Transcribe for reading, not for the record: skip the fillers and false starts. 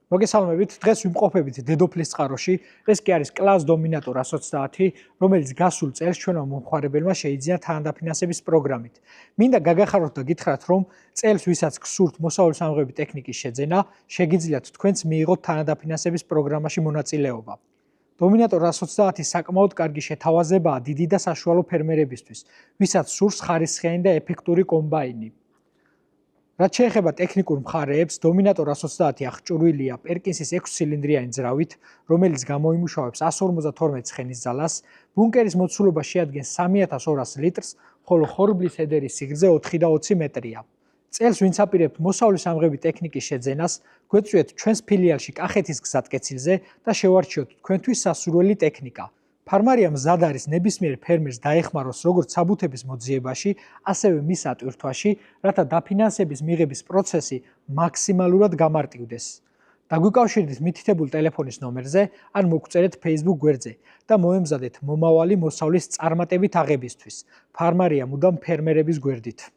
მოგესალმებით, დღეს ვიმყოფებით დედოფლის წყაროში. ეს კი არის კლას დომინატორ 130, რომელიც გასულ წელს ჩვენმა მომხმარებელმა შეიძინა თანადაფინანსების პროგრამით. მინდა გაგახაროთ და გითხრათ, რომ წელს ვისაც გსურთ მოსავლის სამღები ტექნიკის შეძენა, შეგიძლიათ თქვენც მიიღოთ თანადაფინანსების პროგრამაში მონაწილეობა. დომინატორ 130 საკმაოდ კარგი შეთავაზებაა დიდი და საშუალო ფერმერებისთვის, ვისაც სურს ხარისხიანი და ეფექტური კომბაინი. რაც შეეხება ტექნიკურ მხარეებს, დომინატორ 130 აღჭურვილია პერკინსის 6 ცილინდრიანი ძრავით, რომელიც გამოიმუშავებს 152 ცხენის ძალას, ბუნკერის მოცულობა შეადგენს 3200 litrს, ხოლო ხორბლის ედერის სიგრძე 4.20 მეტრია. წელს ვინც აპირებთ მოსავლის სამღები ტექნიკის შეძენას, გვეწვიეთ ჩვენს ფილიალში კახეთის გზატკეცილზე და შევარჩიოთ თქვენთვის სასურველი ტექნიკა. ფარმარია მზად არის ნებისმიერ ფერმერს დაეხმაროს როგორც საბუთების მოძიებაში, ასევე მის ატვირთვაში, რათა დაფინანსების მიღების პროცესი მაქსიმალურად გამარტივდეს. დაგვიკავშირდით მითითებულ ტელეფონის ნომერზე ან მოგწერეთ Facebook გვერდზე და მოემზადეთ მომავალი მოსავლის წარმატებით აღებისთვის. ფარმარია მუდამ ფერმერების გვერდით.